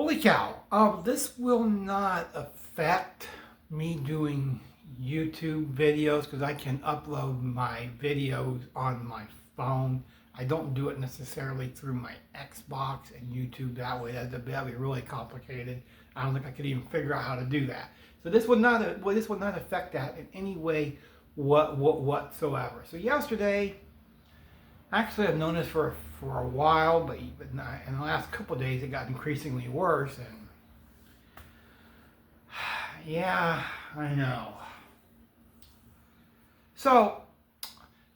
Holy cow. This will not affect me doing YouTube videos because I can upload my videos on my phone. I don't do it necessarily through my Xbox and YouTube that way. That'd be really complicated. I don't think I could even figure out how to do that. So this would not affect that in any way whatsoever. So yesterday, actually, I've known this for a while, but not, in the last couple of days, it got increasingly worse. And yeah, I know. So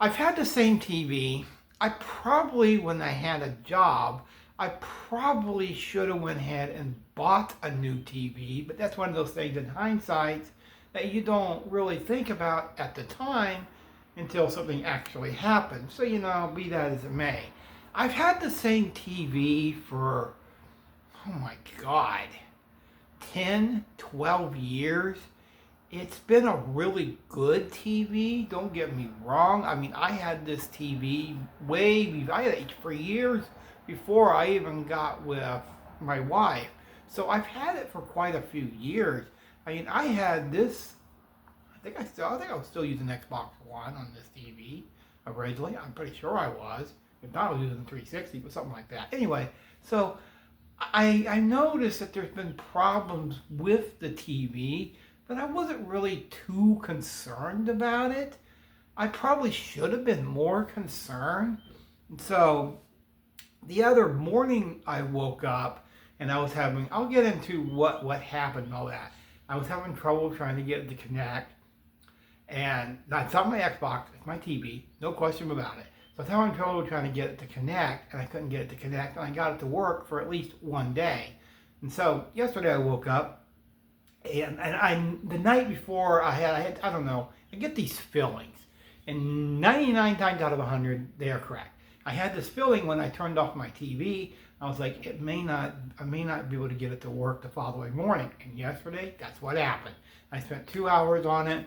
I've had the same TV. I probably, when I had a job, I probably should have went ahead and bought a new TV. But that's one of those things in hindsight that you don't really think about at the time until something actually happens. So, be that as it may. I've had the same TV for, oh my God, 10, 12 years. It's been a really good TV, don't get me wrong. I mean, I had this TV I had it for years before I even got with my wife. So I've had it for quite a few years. I mean, I had this, I think I was still using Xbox One on this TV originally. I'm pretty sure I was. If not, I was using 360, but something like that. Anyway, so I noticed that there's been problems with the TV, but I wasn't really too concerned about it. I probably should have been more concerned. And so the other morning I woke up and I'll get into what happened and all that. I was having trouble trying to get it to connect. And it's not my Xbox, it's my TV, no question about it. So I was having trouble trying to get it to connect, and I couldn't get it to connect, and I got it to work for at least one day. And so yesterday I woke up, and the night before I don't know, I get these feelings, and 99 times out of 100 they are correct. I had this feeling when I turned off my TV. I was like, I may not be able to get it to work the following morning. And yesterday, that's what happened. I spent 2 hours on it.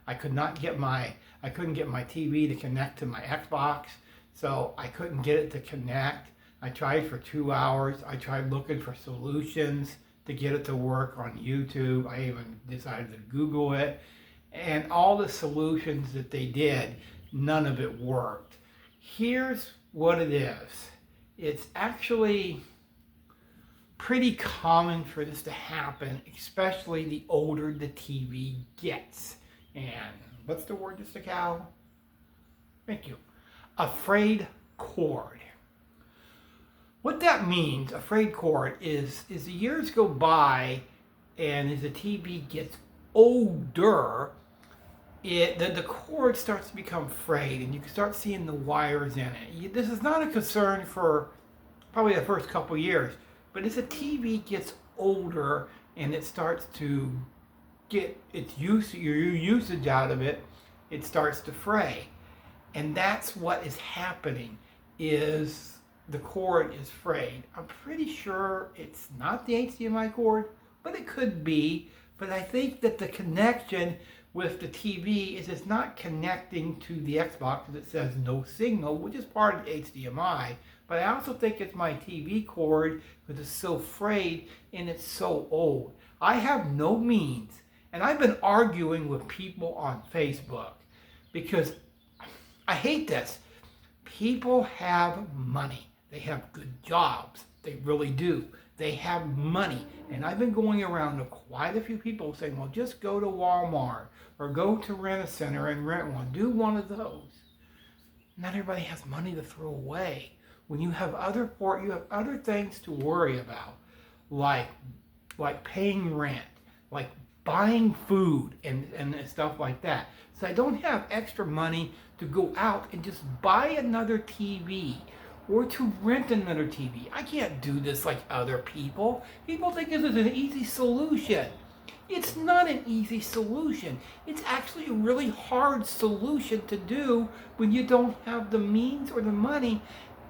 I couldn't get my TV to connect to my Xbox, so I couldn't get it to connect. I tried for 2 hours. I tried looking for solutions to get it to work on YouTube. I even decided to Google it. And all the solutions that they did, none of it worked. Here's what it is. It's actually pretty common for this to happen, especially the older the TV gets. And what's the word, just a cow? Thank you. A frayed cord. What that means, a frayed cord, is the years go by and as the TV gets older, the cord starts to become frayed and you can start seeing the wires in it. This is not a concern for probably the first couple years, but as the TV gets older and it starts to get your usage out of it, it starts to fray. And that's what is happening, is the cord is frayed. I'm pretty sure it's not the HDMI cord, but it could be. But I think that the connection with the TV is it's not connecting to the Xbox because it says no signal, which is part of the HDMI. But I also think it's my TV cord because it's so frayed and it's so old. I have no means. And I've been arguing with people on Facebook because I hate this. People have money. They have good jobs. They really do. They have money. And I've been going around to quite a few people saying, well, just go to Walmart or go to Rent-A-Center and rent one. Do one of those. Not everybody has money to throw away. When you have other things to worry about, like paying rent, like buying food and stuff like that. So I don't have extra money to go out and just buy another TV or to rent another TV. I can't do this like other people. People think this is an easy solution. It's not an easy solution. It's actually a really hard solution to do when you don't have the means or the money.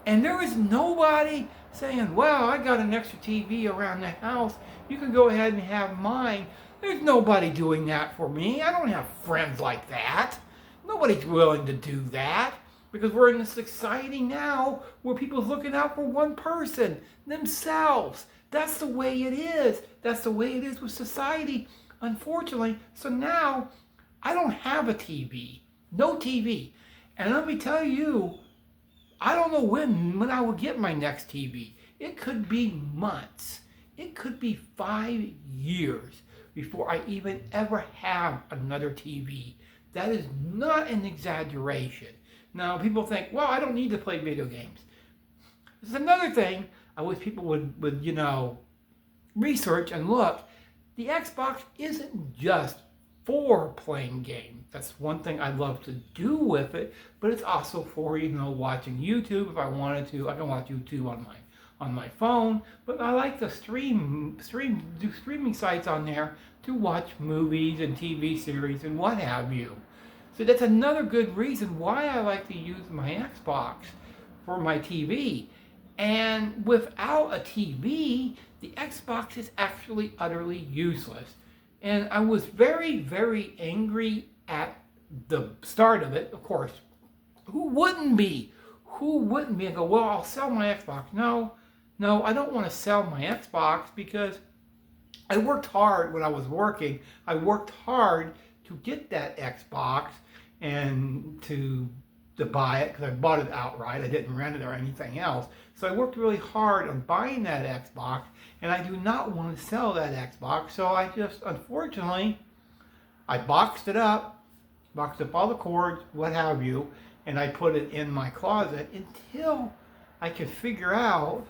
And there is nobody saying, well, I got an extra TV around the house. You can go ahead and have mine. There's nobody doing that for me. I don't have friends like that. Nobody's willing to do that because we're in a society now where people's looking out for one person, themselves. That's the way it is. That's the way it is with society, unfortunately. So now I don't have a TV. No TV. And let me tell you, I don't know when I will get my next TV. It could be months. It could be 5 years before I even ever have another TV. That is not an exaggeration. Now, people think, well, I don't need to play video games. This is another thing I wish people would research and look. The Xbox isn't just for playing games. That's one thing I love to do with it, but it's also for, watching YouTube. If I wanted to, I can watch YouTube on my phone, but I like to do streaming sites on there to watch movies and TV series and what have you. So that's another good reason why I like to use my Xbox for my TV. And without a TV, the Xbox is actually utterly useless. And I was very, very angry at the start of it, of course. Who wouldn't be? Who wouldn't be? I go, well, I'll sell my Xbox. No, I don't want to sell my Xbox because I worked hard when I was working. I worked hard to get that Xbox and to buy it because I bought it outright. I didn't rent it or anything else. So I worked really hard on buying that Xbox, and I do not want to sell that Xbox. So I just, unfortunately, I boxed up all the cords, what have you, and I put it in my closet until I could figure out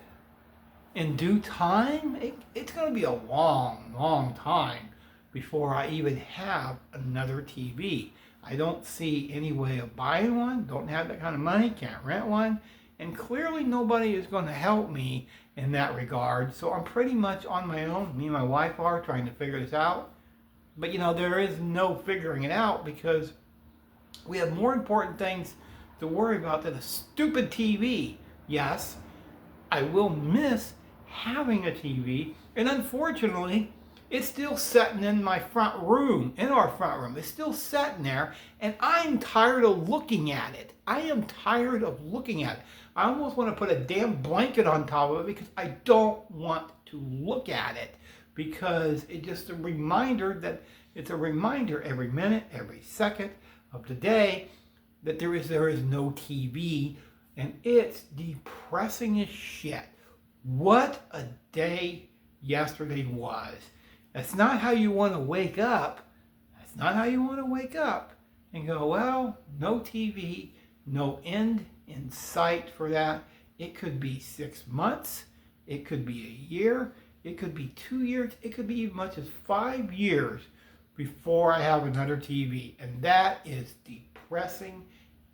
in due time. It's going to be a long, long time before I even have another TV. I don't see any way of buying one, don't have that kind of money, can't rent one, and clearly nobody is going to help me in that regard. So I'm pretty much on my own. Me and my wife are trying to figure this out. But there is no figuring it out because we have more important things to worry about than a stupid TV. Yes, I will miss having a TV, and unfortunately, it's still sitting in my front room, in our front room. It's still sitting there, and I'm tired of looking at it. I am tired of looking at it. I almost want to put a damn blanket on top of it because I don't want to look at it, because it's just a reminder every minute, every second of the day that there is no TV, and it's depressing as shit. What a day yesterday was. That's not how you want to wake up. That's not how you want to wake up and go, well, no TV, no end in sight for that. It could be 6 months. It could be a year. It could be 2 years. It could be as much as 5 years before I have another TV. And that is depressing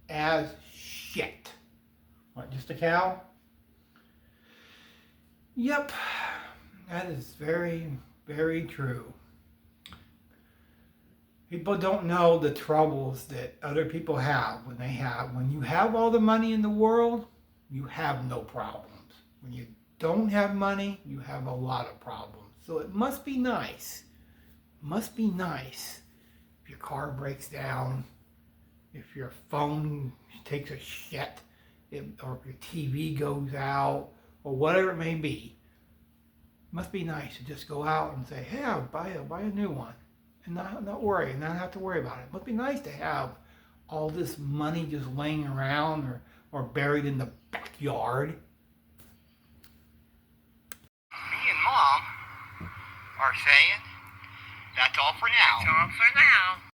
as shit. What, just a cow? Yep, that is very, very true. People don't know the troubles that other people have when you have all the money in the world, you have no problems. When you don't have money, you have a lot of problems. So it must be nice. If your car breaks down, if your phone takes a shit, or if your TV goes out, or whatever it may be. It must be nice to just go out and say, hey, I'll buy a new one, and not worry, and not have to worry about it. It must be nice to have all this money just laying around or buried in the backyard. Me and Mom are saying that's all for now. That's all for now.